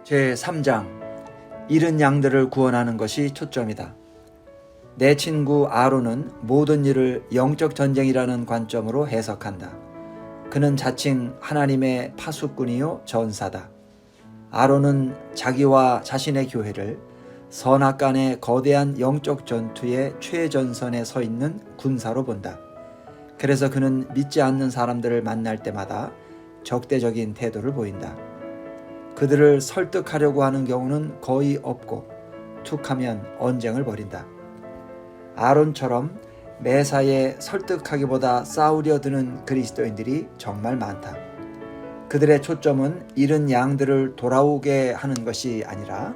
제3장 잃은 양들을 구원하는 것이 초점이다. 내 친구 아론은 모든 일을 영적 전쟁이라는 관점으로 해석한다. 그는 자칭 하나님의 파수꾼이요 전사다. 아론은 자기와 자신의 교회를 선악간의 거대한 영적 전투의 최전선에 서 있는 군사로 본다. 그래서 그는 믿지 않는 사람들을 만날 때마다 적대적인 태도를 보인다. 그들을 설득하려고 하는 경우는 거의 없고 툭하면 언쟁을 벌인다. 아론처럼 매사에 설득하기보다 싸우려 드는 그리스도인들이 정말 많다. 그들의 초점은 잃은 양들을 돌아오게 하는 것이 아니라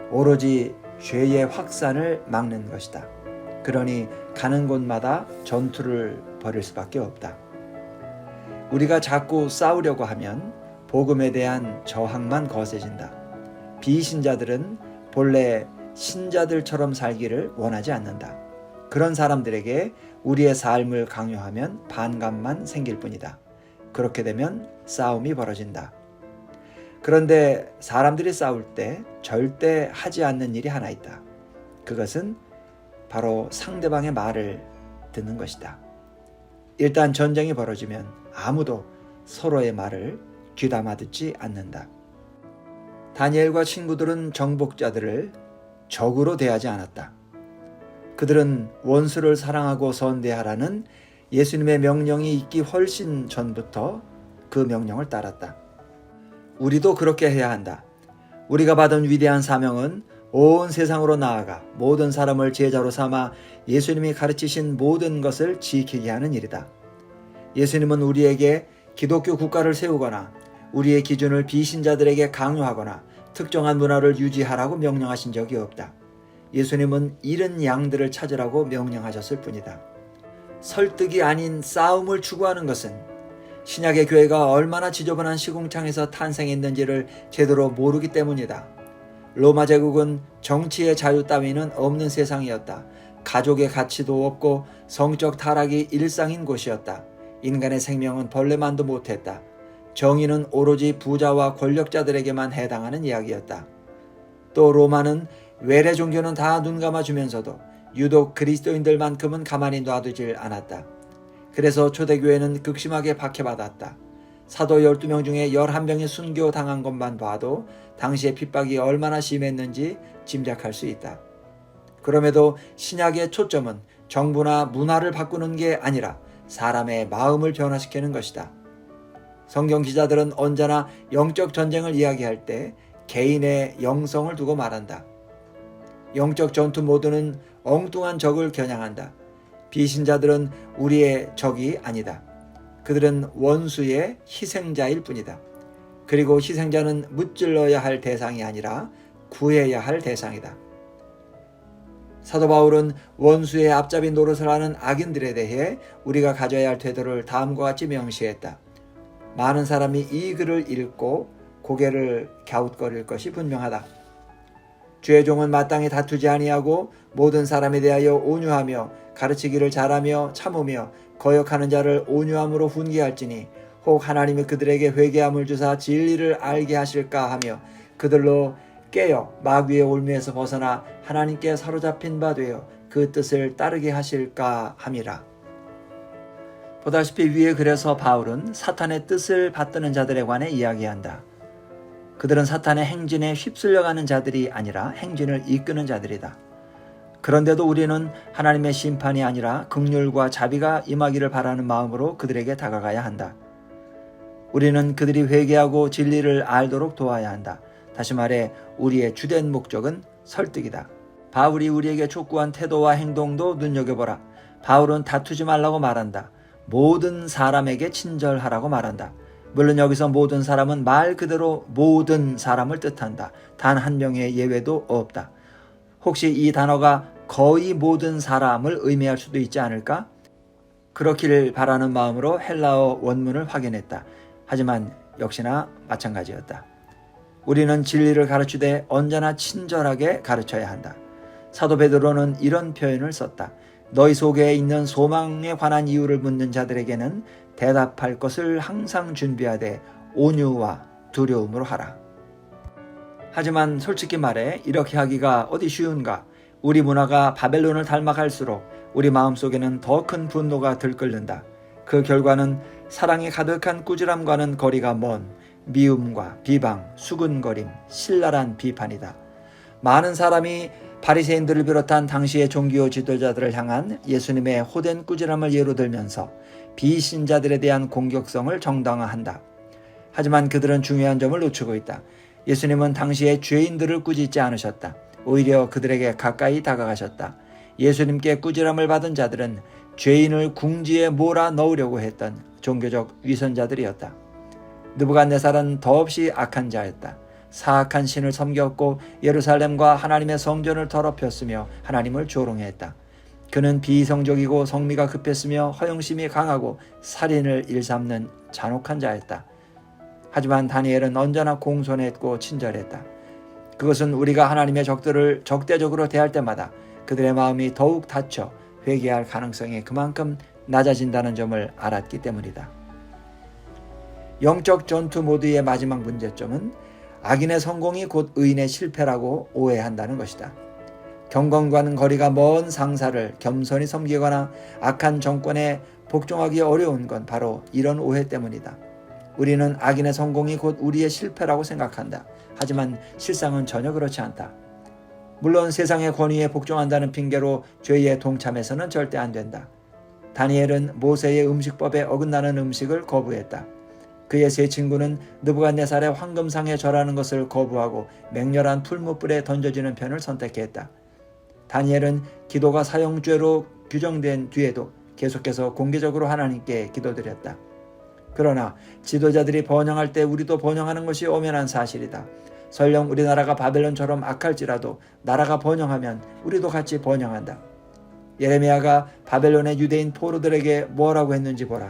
오로지 죄의 확산을 막는 것이다. 그러니 가는 곳마다 전투를 벌일 수밖에 없다. 우리가 자꾸 싸우려고 하면 복음에 대한 저항만 거세진다. 비신자들은 본래 신자들처럼 살기를 원하지 않는다. 그런 사람들에게 우리의 삶을 강요하면 반감만 생길 뿐이다. 그렇게 되면 싸움이 벌어진다. 그런데 사람들이 싸울 때 절대 하지 않는 일이 하나 있다. 그것은 바로 상대방의 말을 듣는 것이다. 일단 전쟁이 벌어지면 아무도 서로의 말을 귀담아 듣지 않는다. 다니엘과 친구들은 정복자들을 적으로 대하지 않았다. 그들은 원수를 사랑하고 선대하라는 예수님의 명령이 있기 훨씬 전부터 그 명령을 따랐다. 우리도 그렇게 해야 한다. 우리가 받은 위대한 사명은 온 세상으로 나아가 모든 사람을 제자로 삼아 예수님이 가르치신 모든 것을 지키게 하는 일이다. 예수님은 우리에게 기독교 국가를 세우거나 우리의 기준을 비신자들에게 강요하거나 특정한 문화를 유지하라고 명령하신 적이 없다. 예수님은 잃은 양들을 찾으라고 명령하셨을 뿐이다. 설득이 아닌 싸움을 추구하는 것은 신약의 교회가 얼마나 지저분한 시궁창에서 탄생했는지를 제대로 모르기 때문이다. 로마 제국은 정치의 자유 따위는 없는 세상이었다. 가족의 가치도 없고 성적 타락이 일상인 곳이었다. 인간의 생명은 벌레만도 못했다. 정의는 오로지 부자와 권력자들에게만 해당하는 이야기였다. 또 로마는 외래 종교는 다 눈감아주면서도 유독 그리스도인들만큼은 가만히 놔두질 않았다. 그래서 초대교회는 극심하게 박해받았다. 사도 12명 중에 11명이 순교당한 것만 봐도 당시의 핍박이 얼마나 심했는지 짐작할 수 있다. 그럼에도 신약의 초점은 정부나 문화를 바꾸는 게 아니라 사람의 마음을 변화시키는 것이다. 성경 기자들은 언제나 영적 전쟁을 이야기할 때 개인의 영성을 두고 말한다. 영적 전투 모드는 엉뚱한 적을 겨냥한다. 비신자들은 우리의 적이 아니다. 그들은 원수의 희생자일 뿐이다. 그리고 희생자는 무찔러야 할 대상이 아니라 구해야 할 대상이다. 사도 바울은 원수의 앞잡이 노릇을 하는 악인들에 대해 우리가 가져야 할 태도를 다음과 같이 명시했다. 많은 사람이 이 글을 읽고 고개를 갸웃거릴 것이 분명하다. 주의 종은 마땅히 다투지 아니하고 모든 사람에 대하여 온유하며 가르치기를 잘하며 참으며 거역하는 자를 온유함으로 훈계할지니 혹 하나님이 그들에게 회개함을 주사 진리를 알게 하실까 하며 그들로 깨어 마귀의 올무에서 벗어나 하나님께 사로잡힌 바 되어 그 뜻을 따르게 하실까 함이라. 보다시피 위에 글에서 바울은 사탄의 뜻을 받드는 자들에 관해 이야기한다. 그들은 사탄의 행진에 휩쓸려가는 자들이 아니라 행진을 이끄는 자들이다. 그런데도 우리는 하나님의 심판이 아니라 긍휼과 자비가 임하기를 바라는 마음으로 그들에게 다가가야 한다. 우리는 그들이 회개하고 진리를 알도록 도와야 한다. 다시 말해 우리의 주된 목적은 설득이다. 바울이 우리에게 촉구한 태도와 행동도 눈여겨보라. 바울은 다투지 말라고 말한다. 모든 사람에게 친절하라고 말한다. 물론 여기서 모든 사람은 말 그대로 모든 사람을 뜻한다. 단 한 명의 예외도 없다. 혹시 이 단어가 거의 모든 사람을 의미할 수도 있지 않을까? 그렇기를 바라는 마음으로 헬라어 원문을 확인했다. 하지만 역시나 마찬가지였다. 우리는 진리를 가르치되 언제나 친절하게 가르쳐야 한다. 사도 베드로는 이런 표현을 썼다. 너희 속에 있는 소망에 관한 이유를 묻는 자들에게는 대답할 것을 항상 준비하되 온유와 두려움으로 하라. 하지만 솔직히 말해 이렇게 하기가 어디 쉬운가? 우리 문화가 바벨론을 닮아갈수록 우리 마음속에는 더 큰 분노가 들끓는다. 그 결과는 사랑이 가득한 꾸지람과는 거리가 먼 미움과 비방, 수군거림, 신랄한 비판이다. 많은 사람이 바리새인들을 비롯한 당시의 종교 지도자들을 향한 예수님의 호된 꾸지람을 예로 들면서 비신자들에 대한 공격성을 정당화한다. 하지만 그들은 중요한 점을 놓치고 있다. 예수님은 당시의 죄인들을 꾸짖지 않으셨다. 오히려 그들에게 가까이 다가가셨다. 예수님께 꾸지람을 받은 자들은 죄인을 궁지에 몰아 넣으려고 했던 종교적 위선자들이었다. 느부갓네살은 더없이 악한 자였다. 사악한 신을 섬겼고 예루살렘과 하나님의 성전을 더럽혔으며 하나님을 조롱했다. 그는 비이성적이고 성미가 급했으며 허영심이 강하고 살인을 일삼는 잔혹한 자였다. 하지만 다니엘은 언제나 공손했고 친절했다. 그것은 우리가 하나님의 적들을 적대적으로 대할 때마다 그들의 마음이 더욱 닫혀 회개할 가능성이 그만큼 낮아진다는 점을 알았기 때문이다. 영적 전투 모드의 마지막 문제점은 악인의 성공이 곧 의인의 실패라고 오해한다는 것이다. 경건과는 거리가 먼 상사를 겸손히 섬기거나 악한 정권에 복종하기 어려운 건 바로 이런 오해 때문이다. 우리는 악인의 성공이 곧 우리의 실패라고 생각한다. 하지만 실상은 전혀 그렇지 않다. 물론 세상의 권위에 복종한다는 핑계로 죄에 동참해서는 절대 안 된다. 다니엘은 모세의 음식법에 어긋나는 음식을 거부했다. 그의 세 친구는 느부갓네살의 황금상에 절하는 것을 거부하고 맹렬한 풀무불에 던져지는 편을 선택했다. 다니엘은 기도가 사형죄로 규정된 뒤에도 계속해서 공개적으로 하나님께 기도드렸다. 그러나 지도자들이 번영할 때 우리도 번영하는 것이 엄연한 사실이다. 설령 우리나라가 바벨론처럼 악할지라도 나라가 번영하면 우리도 같이 번영한다. 예레미야가 바벨론의 유대인 포로들에게 뭐라고 했는지 보라.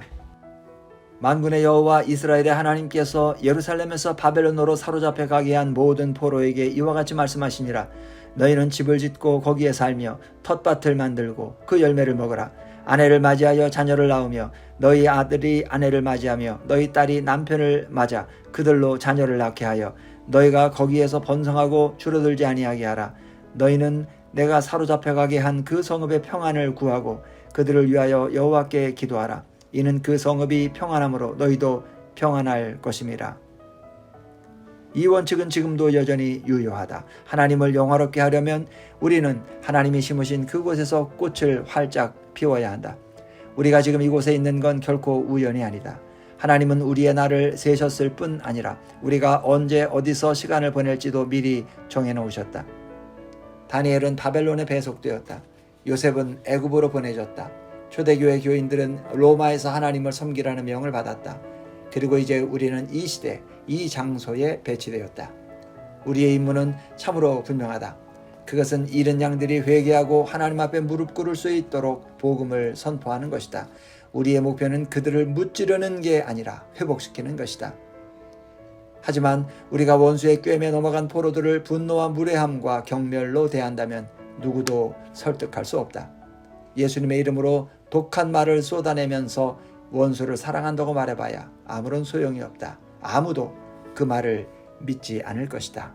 만군의 여호와 이스라엘의 하나님께서 예루살렘에서 바벨론으로 사로잡혀 가게 한 모든 포로에게 이와 같이 말씀하시니라. 너희는 집을 짓고 거기에 살며 텃밭을 만들고 그 열매를 먹으라. 아내를 맞이하여 자녀를 낳으며 너희 아들이 아내를 맞이하며 너희 딸이 남편을 맞아 그들로 자녀를 낳게 하여 너희가 거기에서 번성하고 줄어들지 아니하게 하라. 너희는 내가 사로잡혀 가게 한 그 성읍의 평안을 구하고 그들을 위하여 여호와께 기도하라. 이는 그 성읍이 평안함으로 너희도 평안할 것임이라. 이 원칙은 지금도 여전히 유효하다. 하나님을 영화롭게 하려면 우리는 하나님이 심으신 그곳에서 꽃을 활짝 피워야 한다. 우리가 지금 이곳에 있는 건 결코 우연이 아니다. 하나님은 우리의 날을 세셨을 뿐 아니라 우리가 언제 어디서 시간을 보낼지도 미리 정해놓으셨다. 다니엘은 바벨론에 배속되었다. 요셉은 애굽으로 보내졌다. 초대교회 교인들은 로마에서 하나님을 섬기라는 명을 받았다. 그리고 이제 우리는 이 시대, 이 장소에 배치되었다. 우리의 임무는 참으로 분명하다. 그것은 잃은 양들이 회개하고 하나님 앞에 무릎 꿇을 수 있도록 복음을 선포하는 것이다. 우리의 목표는 그들을 무찌르는 게 아니라 회복시키는 것이다. 하지만 우리가 원수의 꿰매 넘어간 포로들을 분노와 무례함과 경멸로 대한다면 누구도 설득할 수 없다. 예수님의 이름으로 독한 말을 쏟아내면서 원수를 사랑한다고 말해봐야 아무런 소용이 없다. 아무도 그 말을 믿지 않을 것이다.